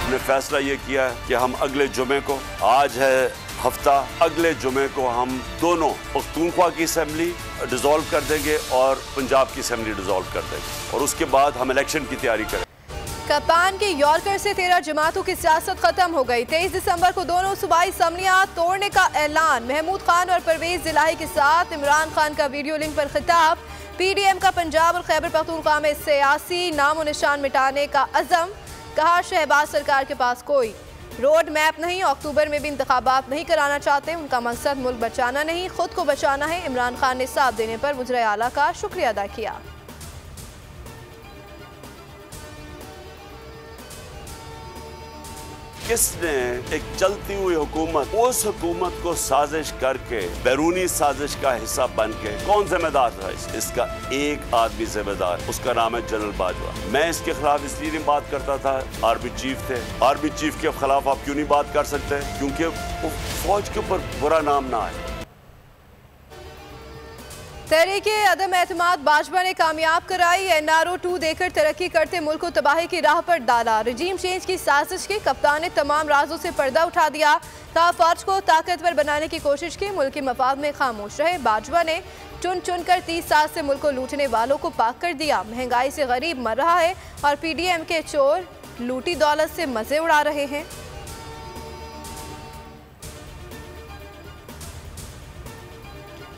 हमने फैसला ये किया है कि हम अगले जुमे को, आज है हफ्ता, अगले जुमे को हम दोनों पख्तूनख्वा की असेंबली डिसॉल्व कर देंगे और पंजाब की असेंबली डिसॉल्व कर देंगे और उसके बाद हम इलेक्शन की तैयारी करेंगे। कप्तान के यॉर्कर से 13 जमातों की सियासत खत्म हो गई। 23 दिसंबर को दोनों सूबाई असम्बलियां तोड़ने का ऐलान। महमूद खान और परवेज इलाही के साथ इमरान खान का वीडियो लिंक पर खिताब। PDM का पंजाब और खैबर पख्तूनख्वा में सियासी नामो निशान मिटाने का अज़म। कहा शहबाज सरकार के पास कोई रोड मैप नहीं, अक्टूबर में भी इंतखाबात नहीं कराना चाहते। उनका मकसद मुल्क बचाना नहीं, खुद को बचाना है। इमरान खान ने साथ देने पर वज़ीर आला का शुक्रिया अदा किया। किसने एक चलती हुई हुकूमत, उस हुकूमत को साजिश करके बैरूनी साजिश का हिस्सा बन के, कौन जिम्मेदार था? इसका एक आदमी जिम्मेदार, उसका नाम है जनरल बाजवा। मैं इसके खिलाफ इसलिए नहीं बात करता था, आर्मी चीफ थे। आर्मी चीफ के खिलाफ आप क्यों नहीं बात कर सकते? क्योंकि वो फौज के ऊपर बुरा नाम ना आए। तहरीके अदम एतमाद बाजवा ने कामयाब कराई। NRO 2 देकर तरक्की करते मुल्क को तबाही की राह पर डाला। रजीम चेंज की साजिश की। कप्तान ने तमाम राजों से पर्दा उठा दिया। कहा फौज को ताकतवर बनाने की कोशिश की, मुल्क के मफाद में खामोश रहे। बाजवा ने चुन चुन कर 30 साल से मुल्क को लूटने वालों को पाक कर दिया। महंगाई से गरीब मर रहा है और PDM के चोर लूटी दौलत से मजे उड़ा रहे हैं।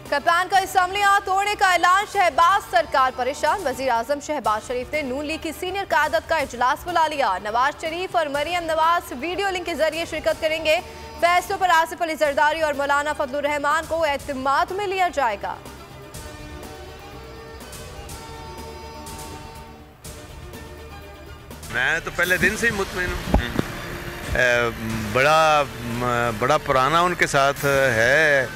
कप्तान का असम्बलियां तोड़ने का ऐलान। शहबाज सरकार परेशान। वजीर आजम शहबाज शरीफ ने नून लीग की सीनियर कायदत का इजलास बुला लिया। नवाज शरीफ और मरियम नवाज वीडियो लिंक के जरिए शिरकत करेंगे। फैसलों पर आसिफ अली जरदारी और मौलाना फजलुर रहमान को एतमाद में लिया जाएगा। मैं तो पहले दिन से ही मुतमईन हूँ। बड़ा पुराना उनके साथ है,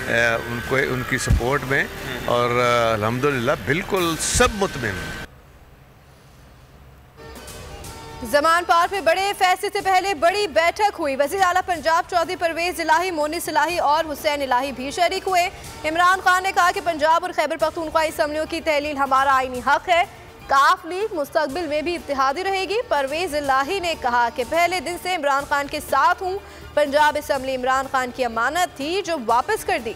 उनको उनकी सपोर्ट में, और अल्हम्दुलिल्लाह बिल्कुल सब मुतमिन। जमान पार्क में बड़े फैसले से पहले बड़ी बैठक हुई। वज़ीर आला पंजाब चौधरी परवेज इलाही, मोनिस इलाही और हुसैन इलाही भी शरीक हुए। इमरान खान ने कहा कि पंजाब और खैबर पख्तूनख्वा असम्बलियों की तहलील हमारा आईनी हक है। काफ लीग मुस्तकबिल में भी इत्तेहादी रहेगी। परवेज इलाही ने कहा कि पहले दिन से इमरान खान के साथ हूँ। पंजाब असम्बली इमरान खान की अमानत थी जो वापस कर दी।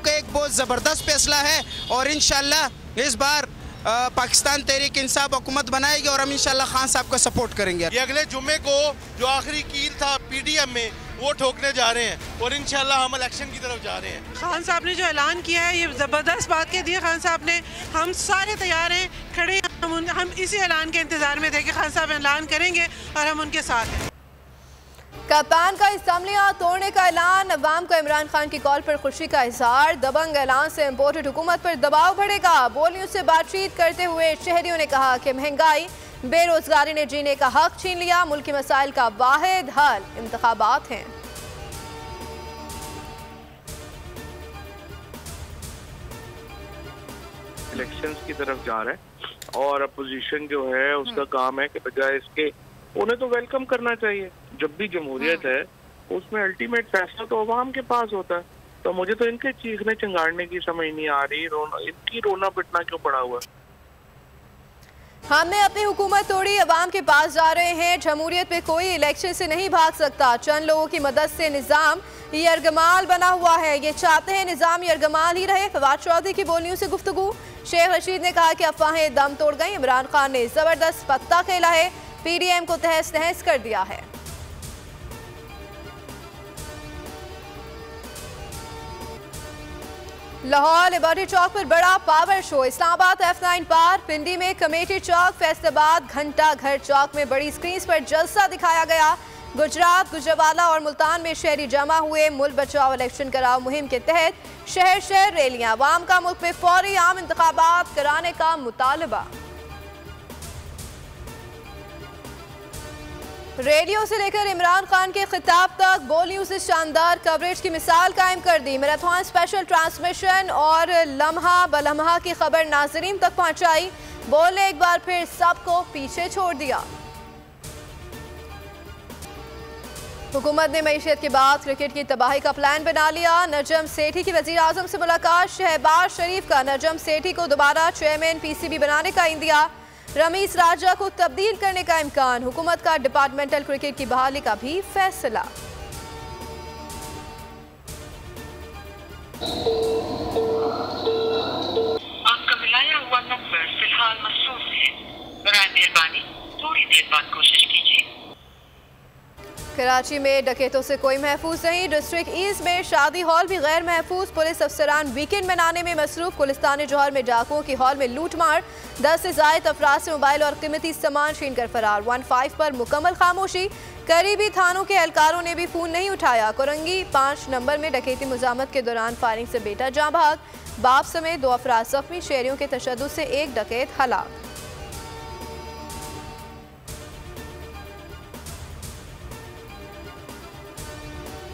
एक बहुत जबरदस्त फैसला है और इंशाल्लाह इस बार पाकिस्तान तहरीक इंसाफ हुकूमत बनाएगी और हम इंशाल्लाह खान साहब को सपोर्ट करेंगे। ये अगले जुम्मे को जो आखिरी कील था PDM में वो ठोकने जा रहे हैं और इंशाल्लाह हम इलेक्शन की तरफ जा रहे हैं। खान साहब ने जो ऐलान किया है ये ज़बरदस्त बात कह दी है खान साहब ने। हम सारे तैयार हैं, खड़े हैं। हम इसी ऐलान के इंतज़ार में थे कि खान साहब ऐलान करेंगे और हम उनके साथ हैं। कप्तान का असम्बलियां तोड़ने का ऐलान। अवाम का इमरान खान की कॉल पर खुशी का इजहार। दबंग ऐलान से इम्पोर्टेड हुकूमत पर दबाव बढ़ेगा। बोलियों से बातचीत करते हुए शहरियों ने कहा कि महंगाई, बेरोजगारी ने जीने का हक छीन लिया। मुल्क के मसाइल का वाहिद हल इंतखाबात हैं। इलेक्शंस की तरफ जा रहा है और अपोजिशन जो है उसका काम है कि बजाय इसके उन्हें तो वेलकम करना चाहिए। जब भी जमहूरियत है उसमें अल्टीमेट फैसला तो अवाम के पास होता है। तो मुझे तो इनके चीखने चिंगाड़ने की समझ नहीं आ रही, इनकी रोना पिटना क्यों पड़ा हुआ है। हमने अपनी हुकूमत तोड़ी, अवाम के पास जा रहे हैं। जमहूरियत में कोई इलेक्शन से नहीं भाग सकता। चंद लोगों की मदद से निज़ाम यरगमाल बना हुआ है। ये चाहते हैं निज़ाम यरगमाल ही रहे। फवाद चौधरी की बोलियों से गुफ्तगू। शेख रशीद ने कहा कि अफवाहें दम तोड़ गई। इमरान खान ने जबरदस्त पत्ता खेला है, PDM को तहस नहस कर दिया है। लाहौर लिबर्टी चौक पर बड़ा पावर शो। इस्लामाबाद F9 पार, पिंडी में कमेटी चौक, फैसलाबाद घंटा घर चौक में बड़ी स्क्रीन पर जलसा दिखाया गया। गुजरात, गुजरावाला और मुल्तान में शहरी जमा हुए। मुल्क बचाओ इलेक्शन कराओ मुहिम के तहत शहर शहर रैलियां। अवाम का मुल्क में फौरी आम इंतखाबात कराने का मुतालबा। रेडियो से लेकर इमरान खान के खिताब तक बोलियों से शानदार कवरेज की मिसाल कायम कर दी। मैराथन स्पेशल ट्रांसमिशन और लम्हा बलम्हा की खबर नाजरीन तक पहुंचाई। बोले एक बार फिर सबको पीछे छोड़ दिया। हुकूमत ने मईशत के बाद क्रिकेट की तबाही का प्लान बना लिया। नजम सेठी की वजीर आजम से मुलाकात। शहबाज शरीफ का नजम सेठी को दोबारा चेयरमैन PCB बनाने का इंदिया। रमीज राजा को तब्दील करने का इम्कान। हुकूमत का डिपार्टमेंटल क्रिकेट की बहाली का भी फैसला। आपका मिलाया हुआ नंबर फिलहाल मसरूफ है, बराए मेहरबानी थोड़ी देर बाद कोशिश कीजिए। कराची में डकैतों से कोई महफूज नहीं। डिस्ट्रिक्ट ईस्ट में शादी हॉल भी गैर महफूज। पुलिस अफसरान वीकेंड मनाने में मसरूफ। गुलिस्तान जौहर में डाकुओं की हॉल में लूटमार। 10 से जायद अफराद से मोबाइल और कीमती सामान छीन कर फरार। 15 पर मुकम्मल खामोशी। करीबी थानों के एहलकारों ने भी फोन नहीं उठाया। कोरंगी 5 नंबर में डकैती मुजामत के दौरान फायरिंग से बेटा जाँ भाग। बाप समेत 2 अफराद जख्मी। शहरियों के तशद्दुद से एक डकैत हलाक।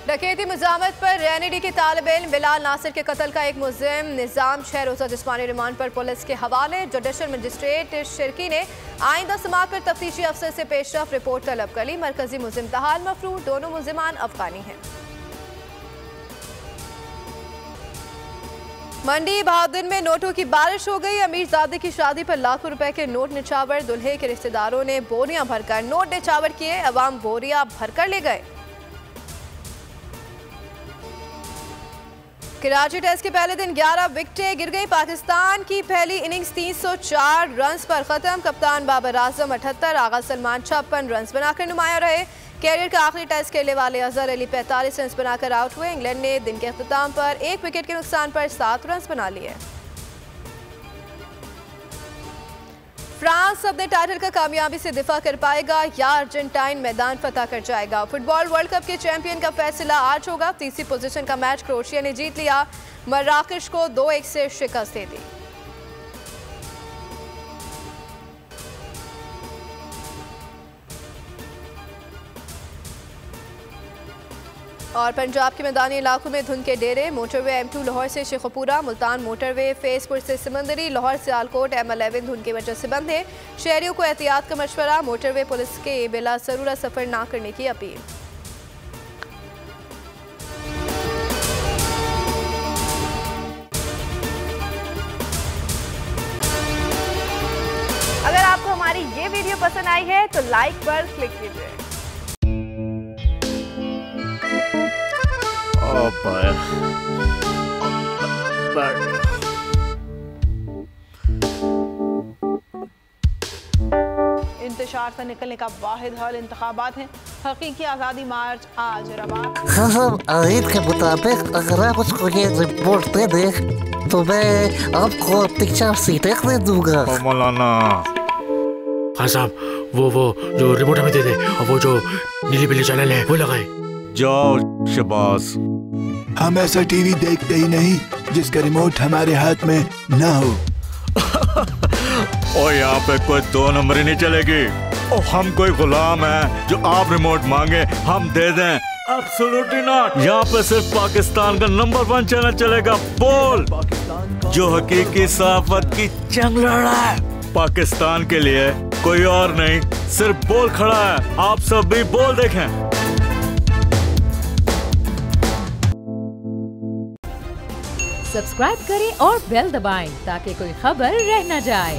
डकैती मुजामत पर रैनेडी के तालिब इल्म बिलाल नासिर के कत्ल का एक मुलजिम निजाम 6 रोज़ा जिस्मानी रिमांड पर पुलिस के हवाले। जुडिशल मजिस्ट्रेट शिरकी ने आइंदा समाअत पर तफ्तीशी अफसर से पेशरफ रिपोर्ट तलब कर ली। मरकजी मुलजिम तहाल मफरूर। दोनों मुलजिमान अफगानी हैं। मंडी बहादुर में नोटों की बारिश हो गई। अमीरजादे की शादी पर लाखों रुपए के नोट निछावर। दुल्हे के रिश्तेदारों ने बोरियां भरकर नोट निछावर किए। अवाम बोरियां भरकर ले गए। कराची टेस्ट के पहले दिन 11 विकेटें गिर गई। पाकिस्तान की पहली इनिंग्स 304 रन्स पर खत्म। कप्तान बाबर आजम 78, आगा सलमान 56 रन्स बनाकर नुमाया रहे। कैरियर का आखिरी टेस्ट खेलने वाले अजहर अली 45 रन्स बनाकर आउट हुए। इंग्लैंड ने दिन के अख्ताम पर 1 विकेट के नुकसान पर 7 रन्स बना लिए। फ्रांस अपने टाइटल का कामयाबी से दिफा कर पाएगा या अर्जेंटाइन मैदान फतह कर जाएगा। फुटबॉल वर्ल्ड कप के चैंपियन का फैसला आज होगा। तीसरी पोजीशन का मैच क्रोएशिया ने जीत लिया। मराकश को 2-1 से शिकस्त दे दी। और पंजाब के मैदानी इलाकों में धुंध के डेरे। मोटरवे M2 लाहौर से शेखपुरा, मुल्तान मोटरवे फेसपुर से समंदरी, लाहौर से आलकोट M11 धुंध की वजह से बंद है। शहरियों को एहतियात का मशवरा। मोटरवे पुलिस के बिला ज़रूरत सफर ना करने की अपील। अगर आपको हमारी ये वीडियो पसंद आई है तो लाइक पर क्लिक कीजिए। इंतशार से निकलने का वाहिद हल इंतखाबात हैं। हकीकी आज़ादी मार्च आज रवाना। खसम आयत के मुताबिक अगर आप उसको ये रिपोर्ट दे दें तो मैं आपको 3-4 सीटें दे दूंगा। मौलाना हाँ साहब, वो जो रिपोर्ट हमें दे दे और वो जो नीली पीली चैनल है वो लगाए। जाओ शबाज। हम ऐसा टीवी देखते ही नहीं जिसका रिमोट हमारे हाथ में ना हो। और यहाँ पे कोई 2 नंबर ही नहीं चलेगी। और हम कोई गुलाम है जो आप रिमोट मांगे हम दे दें? Absolutely not. यहाँ पे सिर्फ पाकिस्तान का नंबर 1 चैनल चलेगा, बोल, जो हकीकी सहाफत की जंग लड़ रहा है। पाकिस्तान के लिए कोई और नहीं, सिर्फ बोल खड़ा है। आप सब भी बोल देखें। सब्सक्राइब करें और बेल दबाएं ताकि कोई खबर रह न जाए।